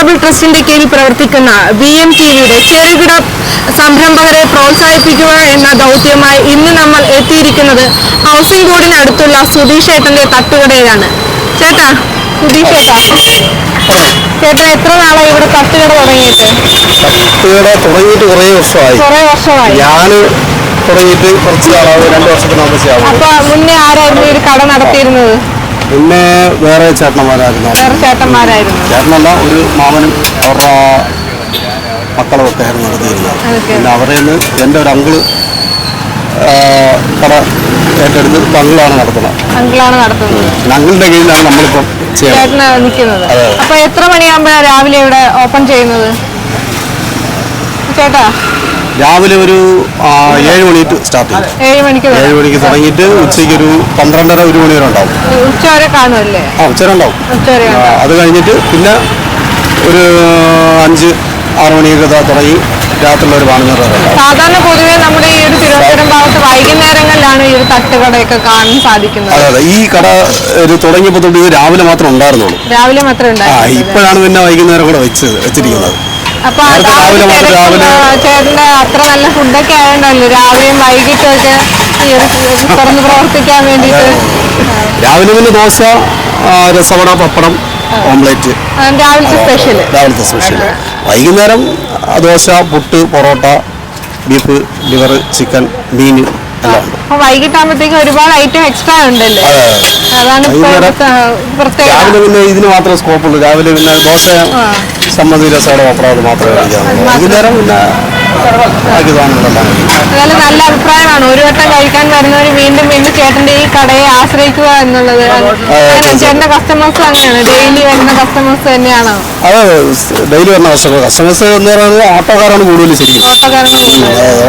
Charitable ട്രസ്റ്റിന്റെ കീഴിൽ പ്രവർത്തിക്കുന്ന BMTVയുടെ ചെറുകിട സംരംഭകരെ പ്രോത്സാഹിപ്പിക്കുക എന്ന ദൗത്യമായി ഇന്ന് നമ്മൾ എത്തിയിരിക്കുന്നത് ഹൗസിംഗ് ബോർഡിനടുത്തുള്ള സുധീഷ് ചേട്ടന്റെ തട്ടുകടയിലാണ്. ചേട്ടാ, സുധീഷ് ചേട്ടാ എത്ര നാളായി ഇവിടെ തട്ടുകട തുടങ്ങിയിട്ട്? തട്ടുകട തുടങ്ങിയിട്ട് കുറേ വർഷമായി. ഞാൻ തുടങ്ങിയിട്ട് കുറച്ച് നാളാവും, 2 വർഷത്തിന് താമസിയാവും. അപ്പൊ മുന്നേ ആരായിരുന്നു ഈ കട നടത്തിയിരുന്നത്? പിന്നെ വേറെ ചേട്ടന്മാരായിരുന്നു. ചേട്ടനല്ല, ഒരു മാമനും അവരുടെ മക്കളും ഒക്കെ ആയിരുന്നു നടത്തിയിരുന്നത്. പിന്നെ അവരെ എൻ്റെ ഒരു അങ്കിള് കട ഏറ്റെടുത്ത് അങ്കിളാണ് നടത്തുന്നത്. അങ്കിളിന്റെ കീഴിലാണ് നമ്മളിപ്പം നിൽക്കുന്നത്. അപ്പൊ എത്ര മണിയാകുമ്പോഴാണ് രാവിലെ ഇവിടെ ഓപ്പൺ ചെയ്യുന്നത് ചേട്ടാ? രാവിലെ ഒരു 7 മണിക്ക് സ്റ്റാർട്ട് ചെയ്യും. 7 മണിക്ക് തുടങ്ങിയിട്ട് ഉച്ചയ്ക്ക് ഒരു 12:30 1 മണി വരെ ഉണ്ടാവും. ഉച്ചവരെ കാണുമല്ലേ? ഉച്ചവരെ ഉണ്ടാവും. അത് കഴിഞ്ഞിട്ട് പിന്നെ ഒരു 5-6 മണിയൊക്കെ തുടങ്ങി രാത്രിയുള്ള ഒരു 11:30 വരെ. സാധാരണ പൊതുവെ നമ്മുടെ ഈ ഒരു തിരുവനന്തപുരം ഭാഗത്ത് വൈകുന്നേരങ്ങളിലാണ് ഈ ഒരു തട്ടുകടയൊക്കെ കാണാൻ സാധിക്കുന്നത്. അതെ, ഈ കട തുടങ്ങിയപ്പോൾ തൊട്ട് ഇത് രാവിലെ മാത്രം ഉണ്ടായിരുന്നുള്ളൂ. രാവിലെ മാത്രമേ ഉണ്ടായിരുന്നു. ഇപ്പോഴാണ് പിന്നെ വൈകുന്നേരം കൂടെ വെച്ചിരിക്കുന്നത്. അപ്പൊ ചേട്ടന്റെ അത്ര നല്ല ഫുഡൊക്കെ ആയതുകൊണ്ടല്ലോ രാവിലെയും വൈകിട്ടൊക്കെ തുറന്ന് പ്രവർത്തിക്കാൻ വേണ്ടിട്ട്. രാവിലെ പിന്നെ ദോശ, രസവട, പപ്പടം, ഓംലെറ്റ് രാവിലത്തെ സ്പെഷ്യൽ. വൈകുന്നേരം dosa, puttu, porotta, beef, liver, chicken, മീൻ എല്ലാം. വൈകിട്ടാകുമ്പോഴത്തേക്ക് ഒരുപാട് ഐറ്റം എക്സ്ട്രാ ഉണ്ടല്ലേ? അതാണ് രാവിലെ പിന്നെ ഇതിന് മാത്രമേ സ്കോപ്പുള്ളൂ. രാവിലെ പിന്നെ ദോശ, സമ്മതി, രസവട, പപ്പടം അത് മാത്രമേ കഴിക്കാറുള്ളൂ. വൈകുന്നേരം പിന്നെ നല്ല അഭിപ്രായമാണ്. ഒരു വട്ടം കഴിക്കാൻ വരുന്നവർ വീണ്ടും വീണ്ടും ചേട്ടന്റെ ഈ കടയെ ആശ്രയിക്കുക എന്നുള്ളത്. ചേട്ടന്റെ കസ്റ്റമേഴ്സ് അങ്ങനെയാണ്? ഡെയിലി വരുന്ന കസ്റ്റമേഴ്സ് തന്നെയാണോ? അതെ, ഡെയിലി വരുന്ന കസ്റ്റമേഴ്സ് എന്ന് പറയുന്നത് ഓട്ടോക്കാരാണ് കൂടുതൽ. ശരിക്കും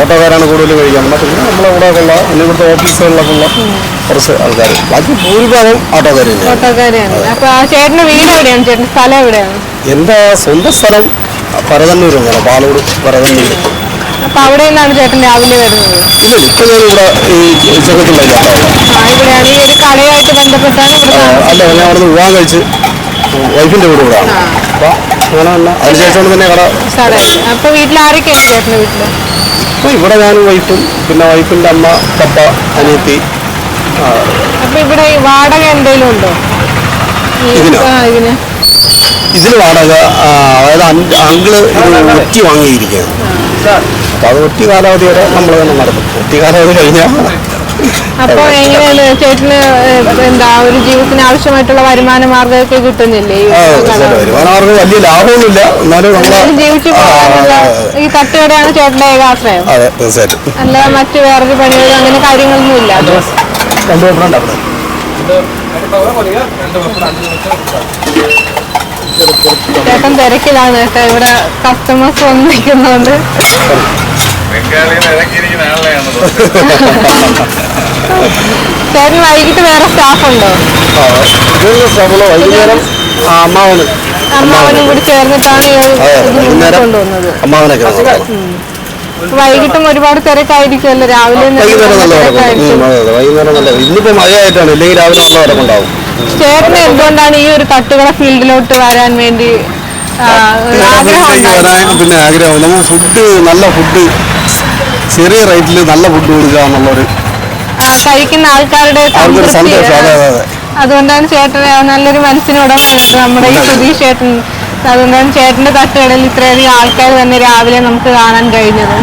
ഓട്ടോക്കാരാണ് കൂടുതൽ കഴിക്കാൻ. പിന്നെ നമ്മളിവിടെ ഉള്ള ഇവിടുത്തെ ഓഫീസുകളിലൊക്കെ ഉള്ള കുറച്ച് ആൾക്കാർ, ബാക്കി ഭൂരിഭാഗം ഓട്ടോക്കാരാണ്. അപ്പൊ ചേട്ടന്റെ വീട് എവിടെയാണ്? ചേട്ടന്റെ സ്ഥലം എവിടെയാണ്? എന്റെ സ്വന്തം സ്ഥലം പരതന്നൂർ, പാലോട് പരതന്നൂർ. അപ്പൊ അവിടെ നിന്നാണ് ചേട്ടൻ രാവിലെ വരുന്നത്? ഇല്ല, ഇപ്പൊ ഞാൻ ഇവിടെ ഈ ചെറുത്തുള്ള ഇവിടെയാണ്. ഈ ഒരു കടയായിട്ട് ബന്ധപ്പെട്ടാണ്? അല്ല, ഞാൻ അവിടെ നിന്ന് വിവാഹം കഴിച്ച് വൈഫിന്റെ വീട് ഇവിടെ. അപ്പൊ അങ്ങനെ അതിനുശേഷം തന്നെ കട. അപ്പൊ വീട്ടിൽ ആരൊക്കെയാണ് ചേട്ടന്റെ വീട്ടില്? അപ്പൊ ഇവിടെ ഞാനും വൈഫും, പിന്നെ വൈഫിന്റെ അമ്മ, പപ്പ, അനിയത്തി. അപ്പൊ ഇവിടെ വാടക എന്തെങ്കിലും ഉണ്ടോ ഇതിന് വാടക? അതായത് അങ്കിള് ഇത് ഒറ്റി വാങ്ങിയിരിക്കുകയാണ്. അപ്പൊ അത് ഒറ്റി കാലാവധി വരെ നമ്മൾ തന്നെ നടത്തും. ഒറ്റി കാലാവധി കഴിഞ്ഞാൽ. അപ്പൊ എങ്ങനെയാണ് ചേട്ടന് ഒരു ജീവിതത്തിന് ആവശ്യമായിട്ടുള്ള വരുമാന മാർഗമൊക്കെ കിട്ടുന്നില്ലേ? വരുമാന മാർഗം വലിയ ലാഭമൊന്നുമില്ല, എന്നാലും ജീവിച്ചു പോകാനുള്ള ഈ തട്ടുകടയാണ് ചേട്ടന്റെ ഏകാശ്രയം. അതെ, തീർച്ചയായിട്ടും. അല്ല മറ്റു വേറൊരു പണികൾ അങ്ങനെ കാര്യങ്ങളൊന്നും ഇല്ല? ചേട്ടൻ തിരക്കിലാണ് കേട്ടോ. ഇവിടെ കസ്റ്റമേഴ്സ് വന്നിരിക്കുന്നതുകൊണ്ട്. ചേട്ടൻ വൈകിട്ട് വേറെ സ്റ്റാഫ് ഉണ്ടോ? അമ്മാവനും കൂടി ചേർന്നിട്ടാണ് കൊണ്ടുവന്നത്. വൈകിട്ടും ഒരുപാട് തിരക്കായിരിക്കുമല്ലോ? രാവിലെ ഇന്നിപ്പോ മഴയായിട്ടാണ്, ഇല്ലെങ്കിൽ രാവിലെ ഉണ്ടാവും. ചേട്ടന് എന്തുകൊണ്ടാണ് ഈ ഒരു തട്ടുകട ഫീൽഡിലോട്ട് വരാൻ വേണ്ടി പിന്നെ ആഗ്രഹം? നമ്മൾ ഫുഡ്, നല്ല ഫുഡ്, ചെറിയ റേറ്റിൽ നല്ല ഫുഡ് കൊടുക്കുക എന്നുള്ളൊരു കഴിക്കുന്ന ആൾക്കാരുടെ സന്തോഷം. അതുകൊണ്ടാണ് ചേട്ടന് നല്ലൊരു മനസ്സിനുടമ നമ്മുടെ ഈ സുധീഷ് ചേട്ടൻ. അതുകൊണ്ടാണ് ചേട്ടന്റെ തട്ടുകടയിൽ ഇത്രയധികം ആൾക്കാർ തന്നെ രാവിലെ നമുക്ക് കാണാൻ കഴിഞ്ഞത്.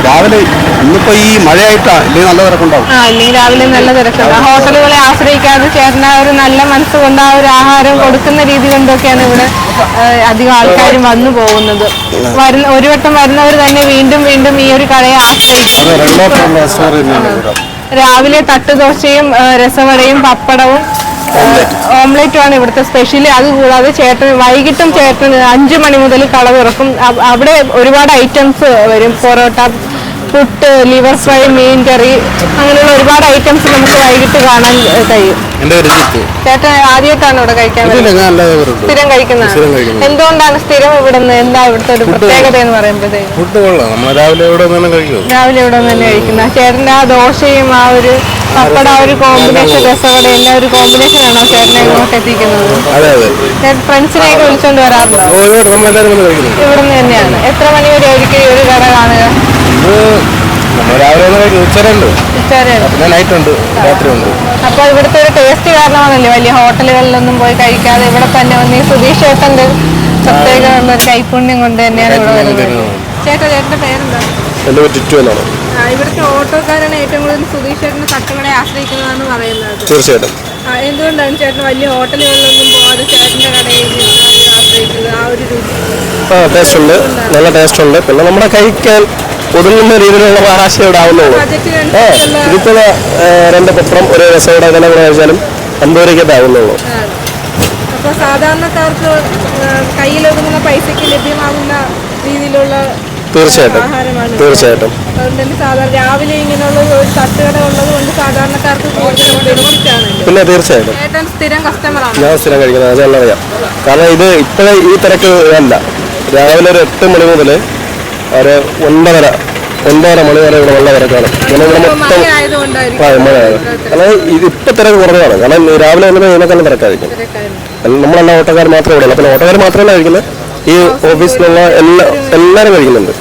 രാവിലെ ഇന്നിപ്പോ ഈ മഴയായിട്ടാ, ഇല്ലെങ്കിൽ നല്ല തിരക്കുണ്ടാവും. ഇല്ലെങ്കിൽ രാവിലെ നല്ല തിരക്കുണ്ടാവും. ഹോട്ടലുകളെ ആശ്രയിക്കാതെ ചേട്ടന് ഒരു നല്ല മനസ്സുകൊണ്ട് ആ ഒരു ആഹാരം കൊടുക്കുന്ന രീതി കൊണ്ടൊക്കെയാണ് ഇവിടെ അധികം ആൾക്കാരും വന്നു പോകുന്നത്. ഒരു വട്ടം വരുന്നവർ തന്നെ വീണ്ടും വീണ്ടും ഈ ഒരു കടയെ ആശ്രയിക്കും. രാവിലെ തട്ടുദോശയും രസവടയും പപ്പടവും ഓംലെറ്റുമാണ് ഇവിടുത്തെ സ്പെഷ്യൽ. അതുകൂടാതെ ചേട്ടൻ വൈകിട്ടും ചേട്ടൻ 5 മണി മുതൽ കട തുറക്കും. അവിടെ ഒരുപാട് ഐറ്റംസ് വരും. പൊറോട്ട, പുട്ട്, ലിവർ ഫ്രൈ, മീൻ കറി, അങ്ങനെയുള്ള ഒരുപാട് ഐറ്റംസ് നമുക്ക് വൈകിട്ട് കാണാൻ കഴിയും. ചേട്ടൻ ആദ്യമായിട്ടാണ് ഇവിടെ കഴിക്കാൻ സ്ഥിരം കഴിക്കുന്നത്? എന്തുകൊണ്ടാണ് സ്ഥിരം ഇവിടുന്ന്? എന്താ ഇവിടുത്തെ ഒരു പ്രത്യേകത എന്ന് പറയുമ്പോഴത്തേക്ക്? രാവിലെ ഇവിടെ തന്നെ കഴിക്കുന്ന ചേട്ടന്റെ ആ ദോശയും ആ ഒരു പപ്പട ഒരു കോമ്പിനേഷൻ, രസവട എല്ലാം ഒരു കോമ്പിനേഷൻ ആണോ ചേട്ടനെ ഇങ്ങോട്ട് എത്തിക്കുന്നത്? അതെ അതെ. ഫ്രണ്ട്സിനെയൊക്കെ വിളിച്ചോണ്ട് വരാറുണ്ടോ? ഇവിടുന്ന് തന്നെയാണ്. എത്ര മണി വരെ ആയിരിക്കും ഈ ഒരു കട കാണുക? രാവിലെ ഉച്ചവരെയുണ്ട്, പിന്നെ നൈറ്റ് ഉണ്ട്, രാത്രി ഉണ്ട്. അപ്പൊ ഇവിടുത്തെ ഒരു ടേസ്റ്റ് കാരണമാണല്ലേ വലിയ ഹോട്ടലുകളിലൊന്നും പോയി കഴിക്കാതെ ഇവിടെ തന്നെ വന്ന് ഈ സുധീഷ് ചേട്ടന്റെ പ്രത്യേകമുള്ള ഒരു കൈപുണ്യം കൊണ്ട് തന്നെയാണ് ഇവിടെ വരുന്നത്. ചേട്ടന്റെ പേരെന്താ? എന്റെ പേര് ടിറ്റു എന്നാണ്. ഇവിടുത്തെ ഓട്ടോക്കാരാണ് ഏറ്റവും കൂടുതൽ സുധീഷ് ചേട്ടന്റെ തട്ടുകളെ ആശ്രയിക്കുന്നതാണ് പറയുന്നത്. തീർച്ചയായിട്ടും. എന്തുകൊണ്ടാണ് ചേട്ടൻ വലിയ ഹോട്ടലുകളിലൊന്നും പോകാതെ ചേട്ടന്റെ കടയിൽ ആശ്രയിക്കുന്നത്? ആ ഒരു രുചി ടേസ്റ്റ് ഉണ്ട്, നല്ല ടേസ്റ്റ് ഉണ്ട്. പിന്നെ നമ്മുടെ കഴിക്കാൻ ഒതുങ്ങുന്ന രീതിയിലുള്ള മഹാരാഷ്ട്ര ഇവിടെ ആവുന്നുള്ളൂ. ഇതിപ്പോ 2 പത്രം ഒരു രസയുടെ വില കൂടെ കഴിച്ചാലും 50 രൂപയ്ക്ക് ആവുന്നുള്ളൂ. അപ്പൊ സാധാരണക്കാർക്ക് കയ്യിലൊതുങ്ങുന്ന പൈസക്ക് ലഭ്യമാകുന്ന രീതിയിലുള്ള തീർച്ചയായിട്ടും തീർച്ചയായിട്ടും. അതുകൊണ്ട് തന്നെ സാധാരണ രാവിലെ ഇങ്ങനെയുള്ള ഒരു തട്ടുകട ഉള്ളത് കൊണ്ട് സാധാരണക്കാർക്ക് കൂടുതൽ ബെനിഫിറ്റ് ആണ്. പിന്നെ തീർച്ചയായിട്ടും ചേട്ടൻ സ്ഥിരം കസ്റ്റമറാണ്. ഞാൻ സ്ഥിരം കഴിക്കുന്നത്, അത് നല്ല അറിയാം. കാരണം ഇത് ഇപ്പോഴേ ഈ തിരക്ക് അല്ല. രാവിലെ ഒരു 8 മണി മുതൽ ഒരു 9:30 മണി വരെ ഇവിടെ നല്ല തിരക്കാണ്. കാരണം ഇവിടെ മൊത്തം മഴയാണ്. കാരണം ഇതിപ്പോൾ തിരക്ക് കുറവാണ്. കാരണം രാവിലെ വന്നിട്ട് ഇതിനേക്കാളും തിരക്കായിരിക്കും. നമ്മളെല്ലാം ഓട്ടോക്കാർ മാത്രമേ ഇവിടെ ഉള്ളൂ. പിന്നെ ഓട്ടോക്കാർ മാത്രമല്ല കഴിക്കുന്നത്, ഈ ഓഫീസിലുള്ള എല്ലാവരും കഴിക്കുന്നുണ്ട്.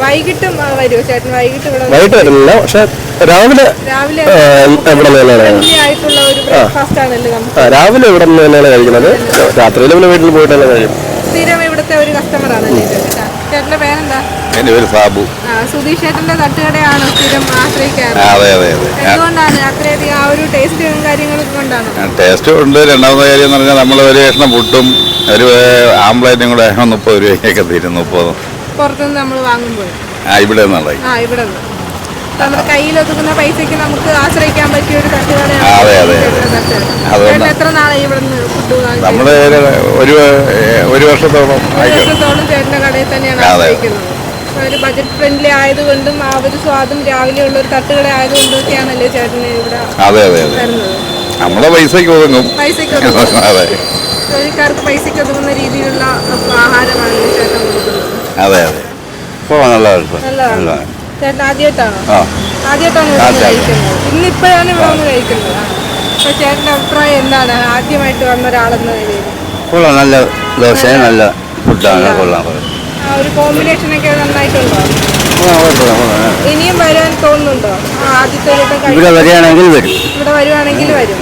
വൈകിട്ടും വരുമോ ചേട്ടൻ? വൈകിട്ട് വരുന്നില്ല, പക്ഷെ രാവിലെ ഇവിടെ നിന്ന് തന്നെയാണ്. രാവിലെ ഇവിടെ നിന്ന് തന്നെയാണ് കഴിക്കുന്നത്. രാത്രിയിൽ പിന്നെ വീട്ടിൽ പോയിട്ടല്ലേ കഴിയും. സ്ഥിരം ഇവിടുത്തെ ഒരു കസ്റ്റമറാണ്. ചേട്ടന്റെ പേരെന്താ? എന്റെ പേര് സാബു. സുധീഷ് ചേട്ടന്റെ തട്ടുകടയാണ് സ്ഥിരം ആശ്രയിക്കാറ്. എന്തുകൊണ്ടാണ് അത്രയധികം ആ ഒരു ടേസ്റ്റും കാര്യങ്ങളൊക്കെ കൊണ്ടാണ്? ടേസ്റ്റ് ഉണ്ട്. രണ്ടാമത്തെ കാര്യം എന്ന് പറഞ്ഞാൽ നമ്മൾ ഒരു കഷ്ണം പുട്ടും ഒരു ആംപ്ലേറ്റും കൂടെ 30 രൂപയൊക്കെ തീരും. 30 പുറത്തുനിന്ന് നമ്മൾ വാങ്ങുമ്പോൾ ഇവിടെ നിന്നുള്ള ഇവിടെ നമ്മുടെ കയ്യിലൊതുക്കുന്ന പൈസക്ക് നമുക്ക് ആശ്രയിക്കാൻ പറ്റിയ ഒരു തട്ടുകടയാണ്. അതുകൊണ്ട് എത്ര നാളായി ഇവിടെ നിന്ന് ഫുഡ് നമ്മള് ഒരു വർഷത്തോളം ചേട്ടന്റെ കടയിൽ തന്നെയാണ് ആശ്രയിക്കുന്നത്. ഒരു ബജറ്റ് ഫ്രണ്ട്ലി ആയതുകൊണ്ടും ആ ഒരു സ്വാദും രാവിലെ ഉള്ള ഒരു തട്ടുകട ആയതുകൊണ്ടും ഒക്കെയാണല്ലേ ചേട്ടന് ഇവിടെ വരുന്നത്. നമ്മുടെ പൈസക്ക് ഒതുങ്ങും. ജോലിക്കാർക്ക് പൈസക്ക് ഒതുങ്ങുന്ന രീതിയിലുള്ള ആഹാരമാണ് ചേട്ടൻ കൊടുക്കുന്നത്. അതെ അതെ. നല്ലതാണ്. ചേട്ടൻ ആദ്യമായിട്ടാണോ കഴിക്കുന്നത്? ഇന്നിപ്പോഴാണ് ഇവിടെ വന്ന് കഴിക്കുന്നത്. അപ്പൊ ചേട്ടന്റെ അഭിപ്രായം എന്താണ് ആദ്യമായിട്ട് വന്ന ഒരാളെന്ന നിലയിൽ? നല്ല ദോശ, നല്ല ഫുഡാണ്. ആ ഒരു കോമ്പിനേഷൻ ഒക്കെ നന്നായിട്ടുണ്ടോ? ഇനിയും വരാൻ തോന്നുന്നുണ്ടോ? ആദ്യത്തെ ഇവിടെ വരുവാണെങ്കിൽ വരും. ഇവിടെ വരുവാണെങ്കിൽ വരും.